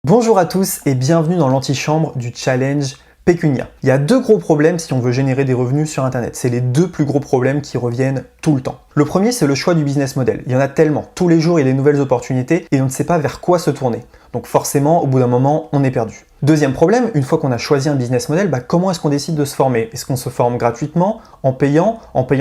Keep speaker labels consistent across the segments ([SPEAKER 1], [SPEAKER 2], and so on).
[SPEAKER 1] Bonjour à tous et bienvenue dans l'antichambre du challenge Pécunia. Il y a deux gros problèmes si on veut générer des revenus sur Internet. C'est les deux plus gros problèmes qui reviennent tout le temps. Le premier, c'est le choix du business model. Il y en a tellement. Tous les jours, il y a des nouvelles opportunités et on ne sait pas vers quoi se tourner. Donc forcément, au bout d'un moment, on est perdu. Deuxième problème, une fois qu'on a choisi un business model, comment est-ce qu'on décide de se former? Est-ce qu'on se forme gratuitement, en payant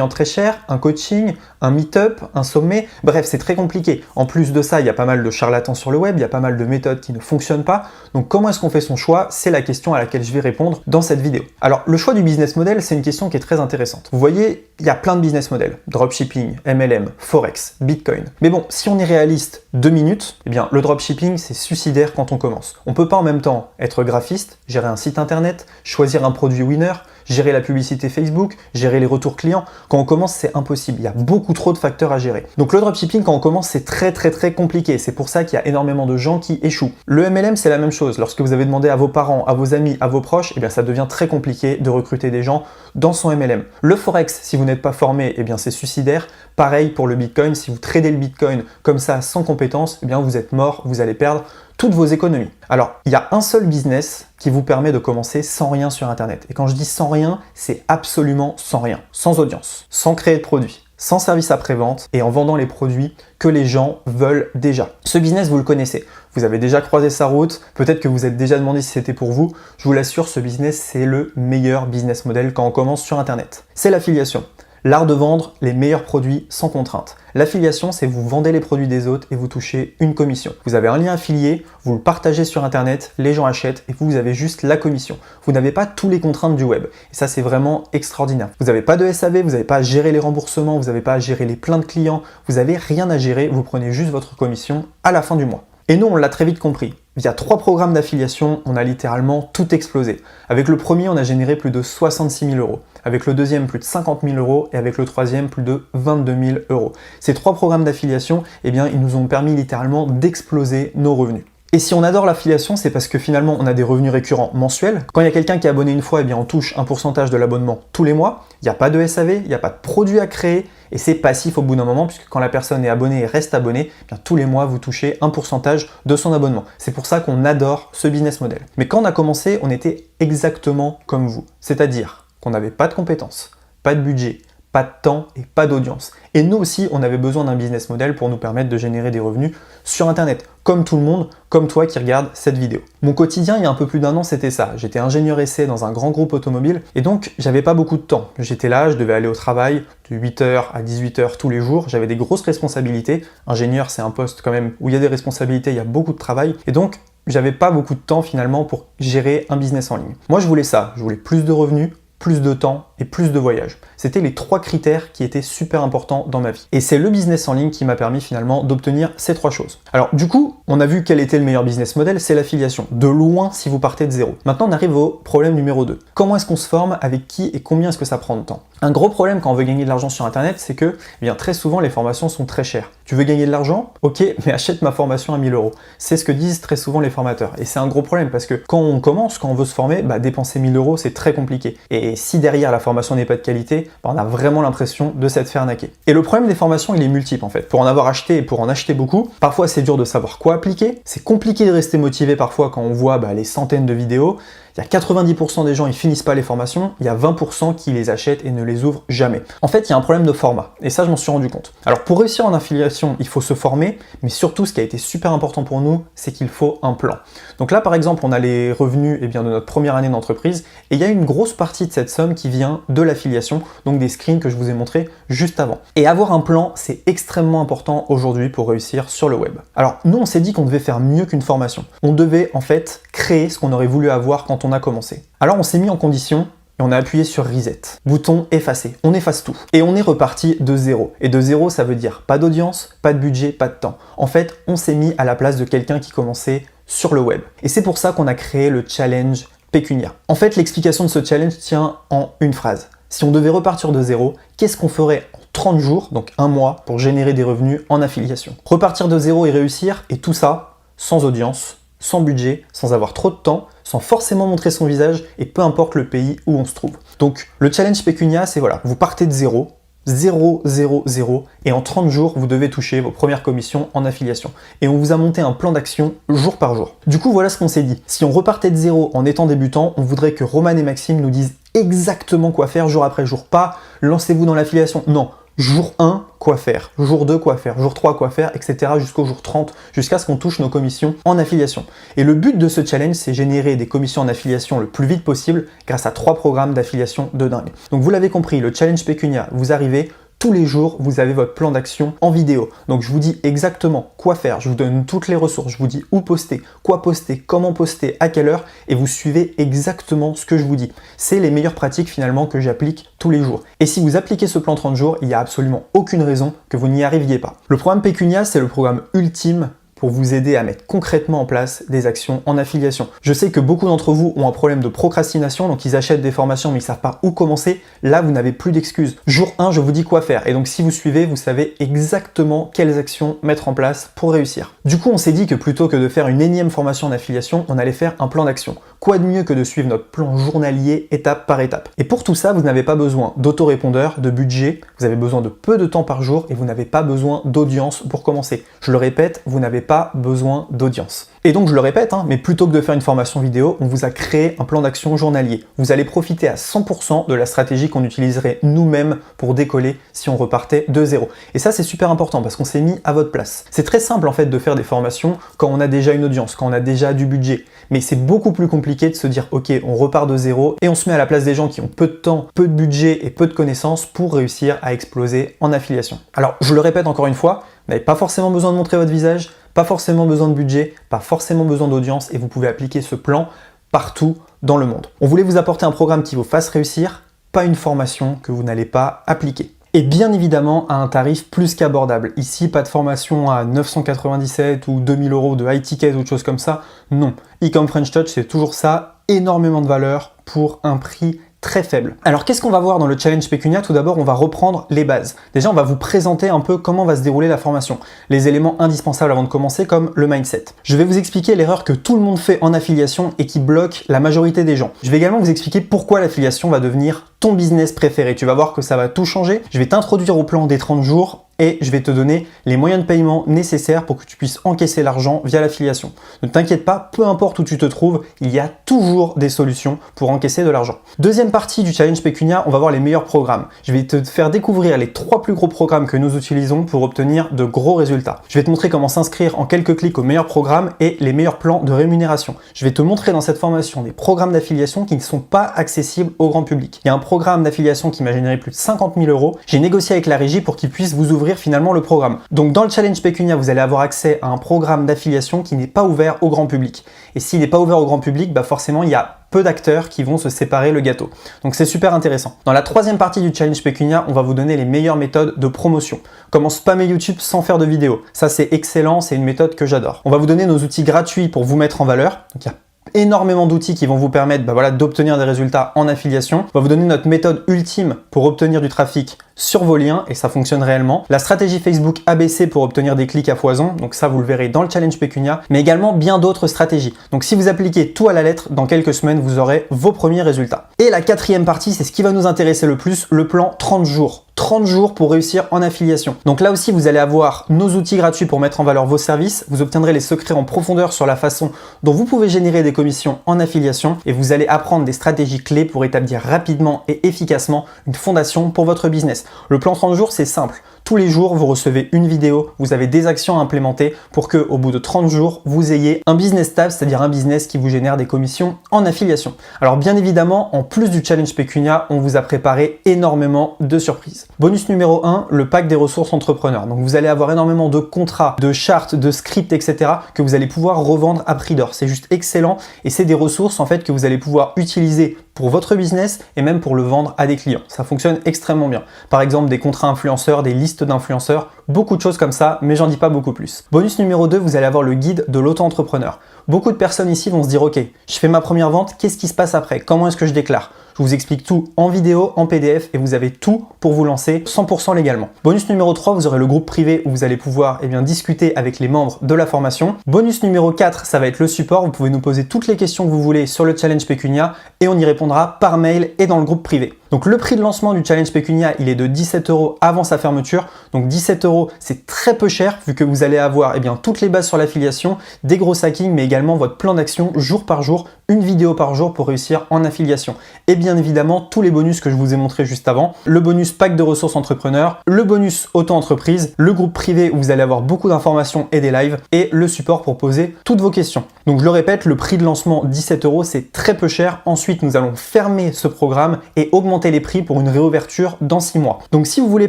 [SPEAKER 1] très cher, un coaching, un meet-up, un sommet? Bref, c'est très compliqué. En plus de ça, il y a pas mal de charlatans sur le web, il y a pas mal de méthodes qui ne fonctionnent pas. Donc comment est-ce qu'on fait son choix? C'est la question à laquelle je vais répondre dans cette vidéo. Alors, le choix du business model, c'est une question qui est très intéressante. Vous voyez, il y a plein de business models. Dropshipping, MLM, Forex, Bitcoin. Mais bon, si on est réaliste 2 minutes, le dropshipping, c'est suicidaire quand on commence. On peut pas en même temps être graphiste, gérer un site internet, choisir un produit winner, gérer la publicité Facebook, gérer les retours clients. Quand on commence, c'est impossible. Il y a beaucoup trop de facteurs à gérer. Donc le dropshipping, quand on commence, c'est très compliqué. C'est pour ça qu'il y a énormément de gens qui échouent. Le MLM, c'est la même chose. Lorsque vous avez demandé à vos parents, à vos amis, à vos proches, ça devient très compliqué de recruter des gens dans son MLM. Le Forex, si vous n'êtes pas formé, c'est suicidaire. Pareil pour le Bitcoin. Si vous tradez le Bitcoin comme ça, sans compétences, vous êtes mort, vous allez perdre toutes vos économies. Alors, il y a un seul business qui vous permet de commencer sans rien sur Internet. Et quand je dis sans rien, c'est absolument sans rien. Sans audience, sans créer de produits, sans service après-vente et en vendant les produits que les gens veulent déjà. Ce business, vous le connaissez. Vous avez déjà croisé sa route, peut-être que vous êtes déjà demandé si c'était pour vous. Je vous l'assure, ce business, c'est le meilleur business model quand on commence sur Internet. C'est l'affiliation. L'art de vendre les meilleurs produits sans contrainte. L'affiliation, c'est vous vendez les produits des autres et vous touchez une commission. Vous avez un lien affilié, vous le partagez sur Internet, les gens achètent et vous avez juste la commission. Vous n'avez pas toutes les contraintes du web. Et ça, c'est vraiment extraordinaire. Vous n'avez pas de SAV, vous n'avez pas à gérer les remboursements, vous n'avez pas à gérer les plaintes clients, vous n'avez rien à gérer, vous prenez juste votre commission à la fin du mois. Et nous, on l'a très vite compris. Via 3 programmes d'affiliation, on a littéralement tout explosé. Avec le premier, on a généré plus de 66 000 euros. Avec le deuxième, plus de 50 000 euros. Et avec le troisième, plus de 22 000 euros. Ces 3 programmes d'affiliation, ils nous ont permis littéralement d'exploser nos revenus. Et si on adore l'affiliation, c'est parce que finalement, on a des revenus récurrents mensuels. Quand il y a quelqu'un qui est abonné une fois, on touche un pourcentage de l'abonnement tous les mois. Il n'y a pas de SAV, il n'y a pas de produit à créer. Et c'est passif au bout d'un moment, puisque quand la personne est abonnée et reste abonnée, tous les mois, vous touchez un pourcentage de son abonnement. C'est pour ça qu'on adore ce business model. Mais quand on a commencé, on était exactement comme vous. C'est-à-dire qu'on n'avait pas de compétences, pas de budget, pas de temps et pas d'audience. Et nous aussi, on avait besoin d'un business model pour nous permettre de générer des revenus sur Internet, comme tout le monde, comme toi qui regarde cette vidéo. Mon quotidien, il y a un peu plus d'1 an, c'était ça. J'étais ingénieur essai dans un grand groupe automobile et donc j'avais pas beaucoup de temps. J'étais là, je devais aller au travail de 8h à 18h tous les jours. J'avais des grosses responsabilités. Ingénieur, c'est un poste quand même où il y a des responsabilités, il y a beaucoup de travail. Et donc, j'avais pas beaucoup de temps finalement pour gérer un business en ligne. Moi, je voulais ça. Je voulais plus de revenus, plus de temps et plus de voyages. C'était les 3 critères qui étaient super importants dans ma vie. Et c'est le business en ligne qui m'a permis finalement d'obtenir ces 3 choses. Alors du coup, on a vu quel était le meilleur business model, c'est l'affiliation. De loin si vous partez de zéro. Maintenant, on arrive au problème numéro 2. Comment est-ce qu'on se forme, avec qui et combien est-ce que ça prend de temps? Un gros problème quand on veut gagner de l'argent sur Internet, c'est que très souvent les formations sont très chères. Tu veux gagner de l'argent? Ok, mais achète ma formation à 1000 euros. C'est ce que disent très souvent les formateurs. Et c'est un gros problème parce que quand on commence, quand on veut se former, dépenser 1000 euros, c'est très compliqué. Et si derrière la formation n'est pas de qualité, on a vraiment l'impression de s'être fait arnaquer. Et le problème des formations, il est multiple en fait. Pour en avoir acheté et pour en acheter beaucoup, parfois c'est dur de savoir quoi appliquer. C'est compliqué de rester motivé parfois quand on voit les centaines de vidéos. Il y a 90% des gens, ils finissent pas les formations, il y a 20% qui les achètent et ne les ouvrent jamais. En fait, il y a un problème de format, et ça, je m'en suis rendu compte. Alors, pour réussir en affiliation, il faut se former, mais surtout, ce qui a été super important pour nous, c'est qu'il faut un plan. Donc là, par exemple, on a les revenus de notre première année d'entreprise, et il y a une grosse partie de cette somme qui vient de l'affiliation, donc des screens que je vous ai montrés juste avant. Et avoir un plan, c'est extrêmement important aujourd'hui pour réussir sur le web. Alors, nous, on s'est dit qu'on devait faire mieux qu'une formation. On devait, en fait, créer ce qu'on aurait voulu avoir quand on a commencé. Alors on s'est mis en condition et on a appuyé sur Reset. Bouton effacer. On efface tout. Et on est reparti de zéro. Et de zéro, ça veut dire pas d'audience, pas de budget, pas de temps. En fait, on s'est mis à la place de quelqu'un qui commençait sur le web. Et c'est pour ça qu'on a créé le challenge Pécunia. En fait, l'explication de ce challenge tient en une phrase. Si on devait repartir de zéro, qu'est-ce qu'on ferait en 30 jours, donc 1 mois, pour générer des revenus en affiliation? Repartir de zéro et réussir, et tout ça sans audience, sans budget, sans avoir trop de temps, sans forcément montrer son visage et peu importe le pays où on se trouve. Donc le challenge Pécunia, c'est voilà, vous partez de zéro, 0, 0, 0, et en 30 jours, vous devez toucher vos premières commissions en affiliation. Et on vous a monté un plan d'action jour par jour. Du coup, voilà ce qu'on s'est dit. Si on repartait de zéro en étant débutant, on voudrait que Roman et Maxime nous disent exactement quoi faire jour après jour. Pas lancez-vous dans l'affiliation. Non. Jour 1, quoi faire, jour 2, quoi faire, jour 3, quoi faire, etc. jusqu'au jour 30, jusqu'à ce qu'on touche nos commissions en affiliation. Et le but de ce challenge, c'est générer des commissions en affiliation le plus vite possible grâce à 3 programmes d'affiliation de dingue. Donc vous l'avez compris, le challenge Pécunia, vous arrivez, tous les jours, vous avez votre plan d'action en vidéo. Donc je vous dis exactement quoi faire, je vous donne toutes les ressources, je vous dis où poster, quoi poster, comment poster, à quelle heure, et vous suivez exactement ce que je vous dis. C'est les meilleures pratiques finalement que j'applique tous les jours. Et si vous appliquez ce plan 30 jours, il n'y a absolument aucune raison que vous n'y arriviez pas. Le programme Pécunia, c'est le programme ultime pour vous aider à mettre concrètement en place des actions en affiliation. Je sais que beaucoup d'entre vous ont un problème de procrastination, donc ils achètent des formations mais ils ne savent pas où commencer. Là, vous n'avez plus d'excuses. Jour 1, je vous dis quoi faire. Et donc si vous suivez, vous savez exactement quelles actions mettre en place pour réussir. Du coup, on s'est dit que plutôt que de faire une énième formation en affiliation, on allait faire un plan d'action. Quoi de mieux que de suivre notre plan journalier étape par étape. Et pour tout ça, vous n'avez pas besoin d'autorépondeur, de budget, vous avez besoin de peu de temps par jour et vous n'avez pas besoin d'audience pour commencer. Je le répète, vous n'avez pas besoin d'audience. Et donc je le répète, mais plutôt que de faire une formation vidéo, on vous a créé un plan d'action journalier. Vous allez profiter à 100% de la stratégie qu'on utiliserait nous-mêmes pour décoller si on repartait de zéro. Et ça c'est super important parce qu'on s'est mis à votre place. C'est très simple en fait de faire des formations quand on a déjà une audience, quand on a déjà du budget. Mais c'est beaucoup plus compliqué de se dire ok, on repart de zéro et on se met à la place des gens qui ont peu de temps, peu de budget et peu de connaissances pour réussir à exploser en affiliation. Alors je le répète encore une fois, vous n'avez pas forcément besoin de montrer votre visage, pas forcément besoin de budget, pas forcément besoin d'audience et vous pouvez appliquer ce plan partout dans le monde. On voulait vous apporter un programme qui vous fasse réussir, pas une formation que vous n'allez pas appliquer. Et bien évidemment à un tarif plus qu'abordable. Ici, pas de formation à 997 ou 2000 € de high ticket ou autre chose comme ça. Non. Ecom French Touch, c'est toujours ça, énormément de valeur pour un prix très faible. Alors qu'est-ce qu'on va voir dans le challenge Pécunia? Tout d'abord, on va reprendre les bases. Déjà, on va vous présenter un peu comment va se dérouler la formation, les éléments indispensables avant de commencer comme le mindset. Je vais vous expliquer l'erreur que tout le monde fait en affiliation et qui bloque la majorité des gens. Je vais également vous expliquer pourquoi l'affiliation va devenir ton business préféré. Tu vas voir que ça va tout changer. Je vais t'introduire au plan des 30 jours et je vais te donner les moyens de paiement nécessaires pour que tu puisses encaisser l'argent via l'affiliation. Ne t'inquiète pas, peu importe où tu te trouves, il y a toujours des solutions pour encaisser de l'argent. Deuxième partie du challenge Pécunia, on va voir les meilleurs programmes. Je vais te faire découvrir les 3 plus gros programmes que nous utilisons pour obtenir de gros résultats. Je vais te montrer comment s'inscrire en quelques clics aux meilleurs programmes et les meilleurs plans de rémunération. Je vais te montrer dans cette formation des programmes d'affiliation qui ne sont pas accessibles au grand public. Il y a un programme d'affiliation qui m'a généré plus de 50 000 €. J'ai négocié avec la régie pour qu'il puisse vous ouvrir finalement le programme. Donc dans le challenge Pécunia, vous allez avoir accès à un programme d'affiliation qui n'est pas ouvert au grand public. Et s'il n'est pas ouvert au grand public, forcément il y a peu d'acteurs qui vont se séparer le gâteau. Donc c'est super intéressant. Dans la troisième partie du challenge Pécunia, on va vous donner les meilleures méthodes de promotion. Comment spammer YouTube sans faire de vidéo. Ça c'est excellent, c'est une méthode que j'adore. On va vous donner nos outils gratuits pour vous mettre en valeur. Donc il y a énormément d'outils qui vont vous permettre d'obtenir des résultats en affiliation. On va vous donner notre méthode ultime pour obtenir du trafic sur vos liens et ça fonctionne réellement. La stratégie Facebook ABC pour obtenir des clics à foison, donc ça vous le verrez dans le challenge Pécunia, mais également bien d'autres stratégies. Donc si vous appliquez tout à la lettre, dans quelques semaines, vous aurez vos premiers résultats. Et la quatrième partie, c'est ce qui va nous intéresser le plus, le plan 30 jours. 30 jours pour réussir en affiliation. Donc là aussi, vous allez avoir nos outils gratuits pour mettre en valeur vos services. Vous obtiendrez les secrets en profondeur sur la façon dont vous pouvez générer des commissions en affiliation et vous allez apprendre des stratégies clés pour établir rapidement et efficacement une fondation pour votre business. Le plan 30 jours, c'est simple. Tous les jours, vous recevez une vidéo, vous avez des actions à implémenter pour que, au bout de 30 jours, vous ayez un business stable, c'est-à-dire un business qui vous génère des commissions en affiliation. Alors bien évidemment, en plus du challenge Pécunia, on vous a préparé énormément de surprises. Bonus numéro 1, le pack des ressources entrepreneurs. Donc vous allez avoir énormément de contrats, de chartes, de scripts, etc. que vous allez pouvoir revendre à prix d'or. C'est juste excellent et c'est des ressources en fait que vous allez pouvoir utiliser pour votre business et même pour le vendre à des clients. Ça fonctionne extrêmement bien. Par exemple, des contrats influenceurs, des listes d'influenceurs, beaucoup de choses comme ça, mais j'en dis pas beaucoup plus. Bonus numéro 2, vous allez avoir le guide de l'auto-entrepreneur. Beaucoup de personnes ici vont se dire, ok, je fais ma première vente, qu'est-ce qui se passe après? Comment est-ce que je déclare? Je vous explique tout en vidéo, en PDF et vous avez tout pour vous lancer 100% légalement. Bonus numéro 3, vous aurez le groupe privé où vous allez pouvoir discuter avec les membres de la formation. Bonus numéro 4, ça va être le support. Vous pouvez nous poser toutes les questions que vous voulez sur le challenge Pécunia et on y répondra par mail et dans le groupe privé. Donc le prix de lancement du challenge Pécunia, il est de 17 € avant sa fermeture. Donc 17 €, c'est très peu cher vu que vous allez avoir toutes les bases sur l'affiliation, des gros hackings, mais également votre plan d'action jour par jour, une vidéo par jour pour réussir en affiliation. Et bien évidemment, tous les bonus que je vous ai montré juste avant, le bonus pack de ressources entrepreneurs, le bonus auto-entreprise, le groupe privé où vous allez avoir beaucoup d'informations et des lives, et le support pour poser toutes vos questions. Donc je le répète, le prix de lancement 17 €, c'est très peu cher. Ensuite, nous allons fermer ce programme et augmenter les prix pour une réouverture dans 6 mois. Donc si vous voulez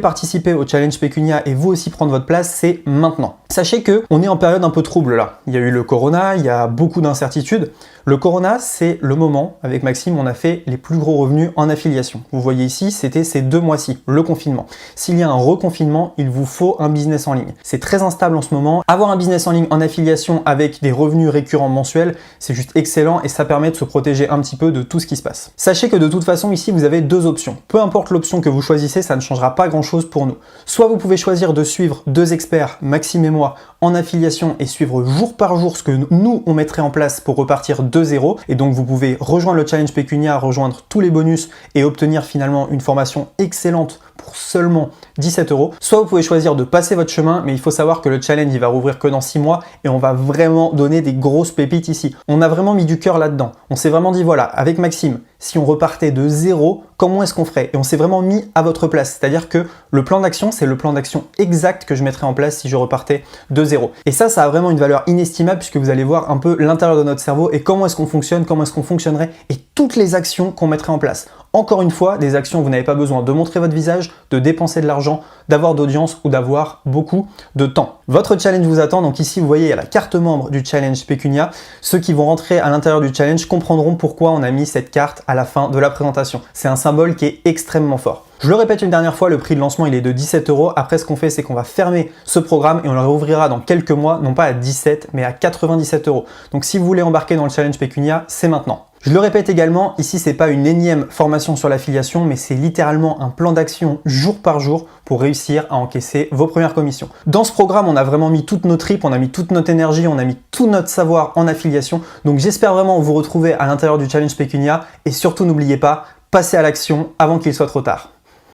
[SPEAKER 1] participer au challenge Pécunia et vous aussi prendre votre place, c'est maintenant. Sachez que on est en période un peu trouble là. Il y a eu le corona, il y a beaucoup d'incertitudes. Le corona, c'est le moment, avec Maxime, on a fait les plus gros revenus en affiliation. Vous voyez ici, c'était ces 2 mois-ci, le confinement. S'il y a un reconfinement, il vous faut un business en ligne. C'est très instable en ce moment. Avoir un business en ligne en affiliation avec des revenus récurrents mensuels, c'est juste excellent et ça permet de se protéger un petit peu de tout ce qui se passe. Sachez que de toute façon, ici, vous avez 2 options. Peu importe l'option que vous choisissez, ça ne changera pas grand-chose pour nous. Soit vous pouvez choisir de suivre 2 experts, Maxime et moi, en affiliation et suivre jour par jour ce que nous, on mettrait en place pour repartir de 0. Et donc, vous pouvez rejoindre le challenge Pécunia, rejoindre tous les bonus et obtenir finalement une formation excellente pour seulement 17 €. Soit vous pouvez choisir de passer votre chemin, mais il faut savoir que le challenge, il va rouvrir que dans 6 mois et on va vraiment donner des grosses pépites ici. On a vraiment mis du cœur là-dedans. On s'est vraiment dit, voilà, avec Maxime, si on repartait de 0, comment est-ce qu'on ferait? Et on s'est vraiment mis à votre place. C'est-à-dire que le plan d'action, c'est le plan d'action exact que je mettrais en place si je repartais de 0. Et ça a vraiment une valeur inestimable puisque vous allez voir un peu l'intérieur de notre cerveau et comment est-ce qu'on fonctionne, comment est-ce qu'on fonctionnerait et toutes les actions qu'on mettrait en place. Encore une fois, des actions où vous n'avez pas besoin de montrer votre visage, de dépenser de l'argent, d'avoir d'audience ou d'avoir beaucoup de temps. Votre challenge vous attend. Donc ici, vous voyez, il y a la carte membre du challenge Pécunia. Ceux qui vont rentrer à l'intérieur du challenge comprendront pourquoi on a mis cette carte à la fin de la présentation. C'est un symbole qui est extrêmement fort. Je le répète une dernière fois, le prix de lancement il est de 17 €. Après, ce qu'on fait, c'est qu'on va fermer ce programme et on le réouvrira dans quelques mois, non pas à 17, mais à 97 €. Donc si vous voulez embarquer dans le challenge Pécunia, c'est maintenant. Je le répète également, ici c'est pas une énième formation sur l'affiliation, mais c'est littéralement un plan d'action jour par jour pour réussir à encaisser vos premières commissions. Dans ce programme, on a vraiment mis toutes nos tripes, on a mis toute notre énergie, on a mis tout notre savoir en affiliation. Donc j'espère vraiment vous retrouver à l'intérieur du challenge Pécunia et surtout n'oubliez pas, passez à l'action avant qu'il soit trop tard.